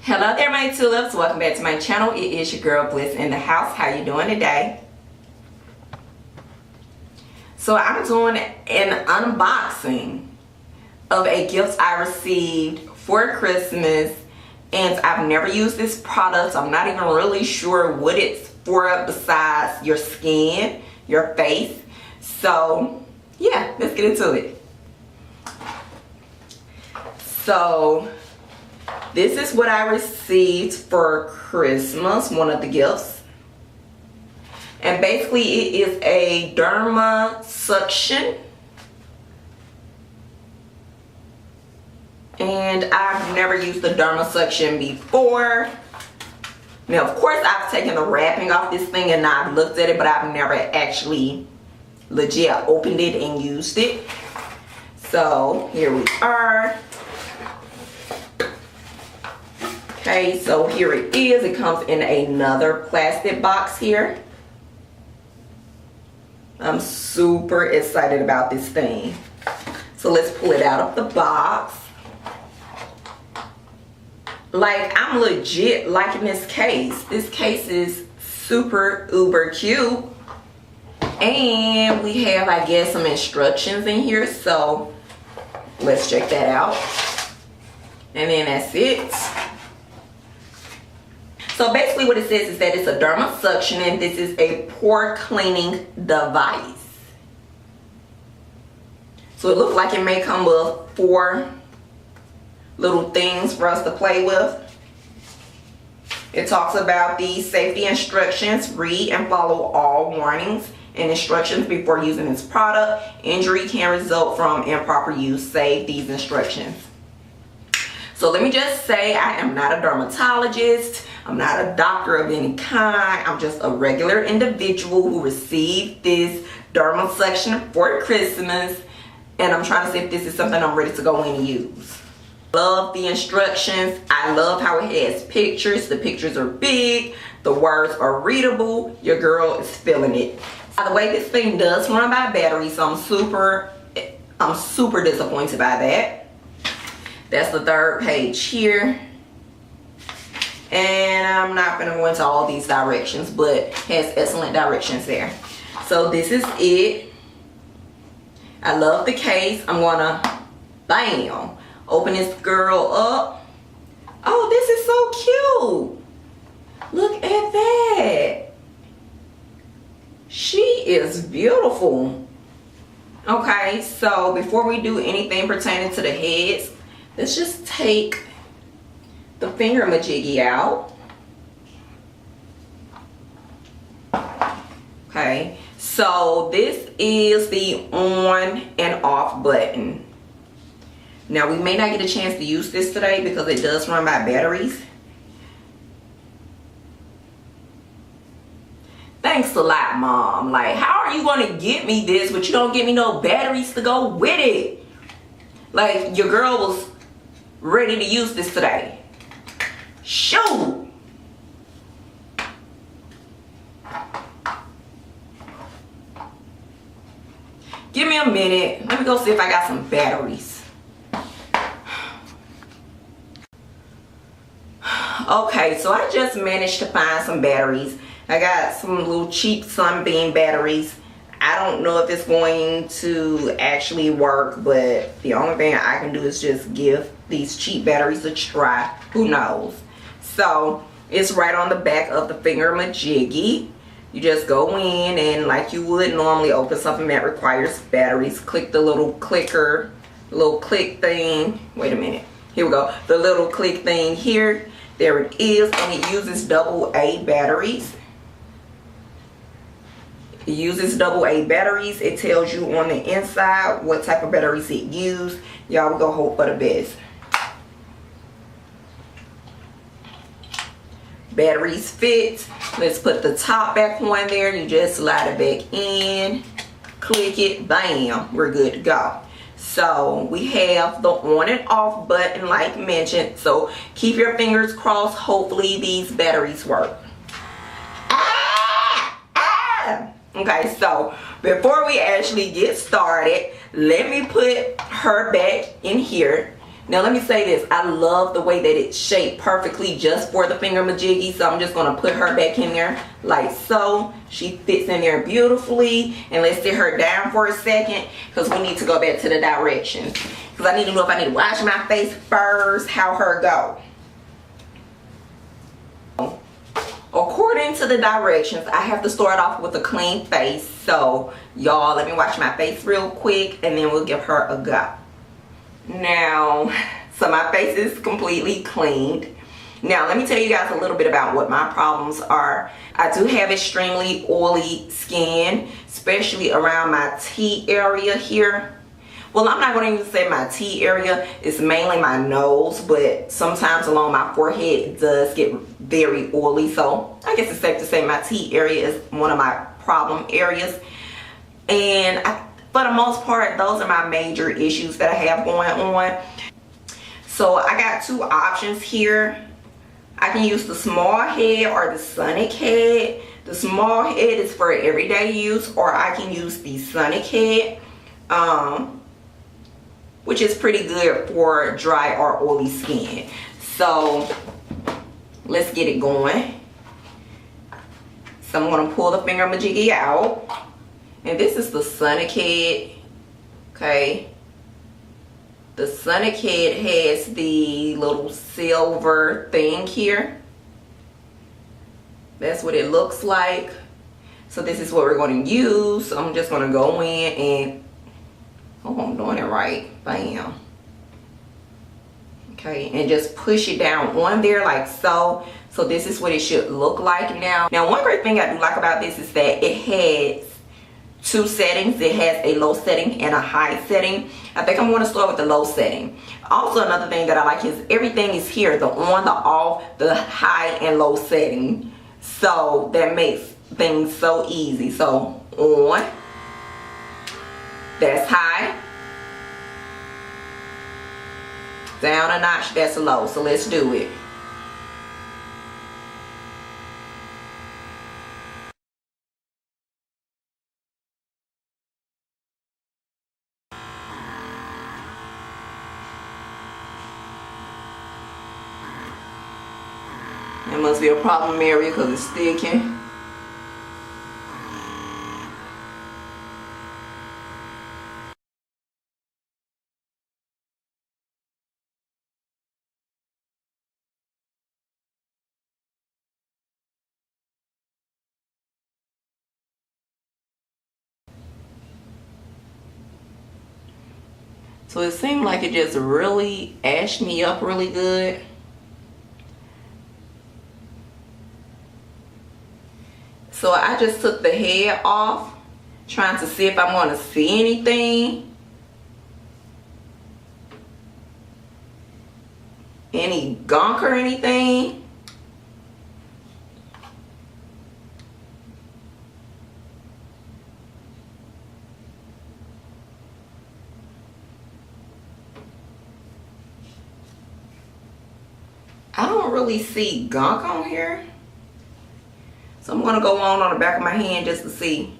Hello there, my tulips. Welcome back to my channel. It is your girl Bliss in the house. How you doing today? So I'm doing an unboxing of a gift I received for Christmas, and I've never used this product. I'm not even really sure what it's for besides your skin, your face. So yeah, let's get into it. So this is what I received for Christmas, one of the gifts. And basically it is a Dermasonic. And I've never used the Dermasonic before. Now, of course, I've taken the wrapping off this thing and I've looked at it, but I've never actually legit opened it and used it. So here we are. Okay, so here it is. It comes in another plastic box here. I'm super excited about this thing. So let's pull it out of the box. Like, I'm legit liking this case. This case is super uber cute. And we have, I guess, some instructions in here. So let's check that out. And then that's it. So basically what it says is that it's a Dermasonic, and this is a pore cleaning device. So it looks like it may come with 4 little things for us to play with. It talks about the safety instructions. Read and follow all warnings and instructions before using this product. Injury can result from improper use. Save these instructions. So let me just say, I am not a dermatologist. I'm not a doctor of any kind. I'm just a regular individual who received this Dermasonic for Christmas. And I'm trying to see if this is something I'm ready to go in and use. Love the instructions. I love how it has pictures. The pictures are big. The words are readable. Your girl is feeling it. By the way, this thing does run by battery, so I'm super disappointed by that. That's the 3rd page here. And I'm not going to go into all these directions, but has excellent directions there. So this is it. I love the case. I'm going to, bam, open this girl up. Oh, this is so cute. Look at that. She is beautiful. Okay, so before we do anything pertaining to the heads, let's just take the finger majiggy out. Okay, so this is the on and off button. Now we may not get a chance to use this today because it does run by batteries. Thanks a lot, Mom. Like, how are you going to get me this but you don't give me no batteries to go with it? Like, your girl was ready to use this today. Shoot! Give me a minute. Let me go see if I got some batteries. Okay, so I just managed to find some batteries. I got some little cheap Sunbeam batteries. I don't know if it's going to actually work, but the only thing I can do is just give these cheap batteries a try. Who knows? So it's right on the back of the finger majiggy. You just go in and, like you would normally open something that requires batteries, click the little clicker, little click thing. Wait a minute. Here we go. The little click thing here. There it is, and it uses AA batteries. It uses AA batteries. It tells you on the inside what type of batteries it uses. Y'all, we gonna hope for the best. Batteries fit. Let's put the top back on there. You just slide it back in, click it, bam, we're good to go. So we have the on and off button like mentioned. So keep your fingers crossed. Hopefully these batteries work. Okay, so before we actually get started, let me put her back in here. Now let me say this, I love the way that it's shaped perfectly just for the finger majiggy, so I'm just going to put her back in there like so. She fits in there beautifully, and let's sit her down for a second because we need to go back to the directions, because I need to know if I need to wash my face first, how her go. According to the directions, I have to start off with a clean face, so y'all let me wash my face real quick and then we'll give her a go. Now, so my face is completely cleaned. Now let me tell you guys a little bit about what my problems are. I do have extremely oily skin, especially around my T area here. Well, I'm not going to even say my T area, it's mainly my nose, but sometimes along my forehead it does get very oily, so I guess it's safe to say my T area is one of my problem areas. And for the most part, those are my major issues that I have going on. So I got two options here. I can use the small head or the Sonic head. The small head is for everyday use, or I can use the Sonic head, which is pretty good for dry or oily skin. So let's get it going. So I'm going to pull the finger majiggy out, and this is the Sonic head. Okay, the Sonic head has the little silver thing here. That's what it looks like. So this is what we're going to use. So I'm just going to go in and, oh, I'm doing it right. Bam. Okay, and just push it down on there like so. So this is what it should look like now. Now, one great thing I do like about this is that it has two settings. It has a low setting and a high setting. I think I'm going to start with the low setting. Also, another thing that I like is everything is here, the on, the off, the high and low setting. So that makes things so easy. So on, that's high. Down a notch, that's low. So let's do it. It must be a problem area because it's sticking. So it seemed like it just really ashed me up really good. So I just took the head off, trying to see if I'm going to see anything. Any gunk or anything. I don't really see gunk on here. So I'm going to go on the back of my hand just to see.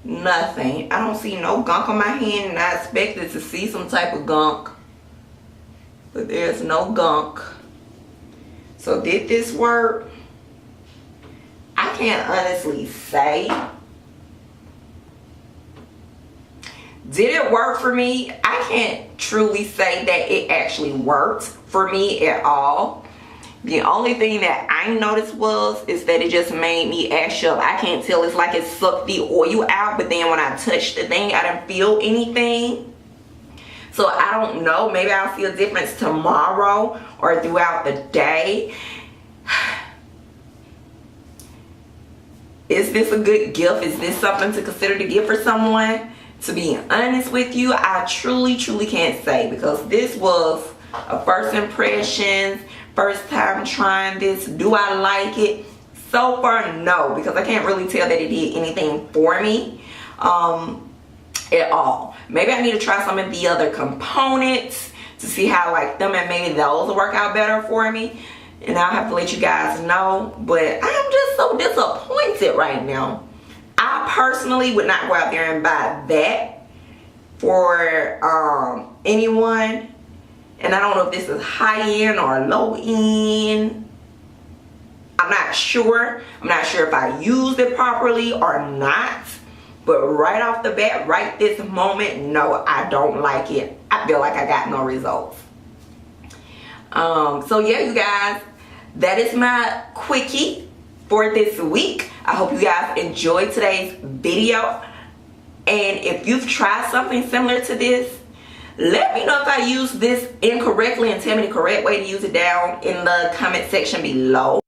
Nothing. I don't see no gunk on my hand, and I expected to see some type of gunk. But there's no gunk. So did this work? I can't honestly say. Did it work for me? I can't truly say that it actually worked for me at all. The only thing that I noticed is that it just made me ash up. I can't tell. It's like it sucked the oil out, but then when I touched the thing, I didn't feel anything. So I don't know. Maybe I'll see a difference tomorrow or throughout the day. Is this a good gift? Is this something to consider to give for someone? To be honest with you, I truly can't say, because this was a first impressions. First time trying this. Do I like it? So far, no, because I can't really tell that it did anything for me at all. Maybe I need to try some of the other components to see how I like them, and maybe those will work out better for me. And I'll have to let you guys know. But I'm just so disappointed right now. I personally would not go out there and buy that. for anyone. And I don't know if this is high end or low end. I'm not sure. I'm not sure if I used it properly or not. But right off the bat, right this moment, no, I don't like it. I feel like I got no results. So yeah, you guys, that is my quickie for this week. I hope you guys enjoyed today's video. And if you've tried something similar to this, let me know if I used this incorrectly and tell me the correct way to use it down in the comment section below.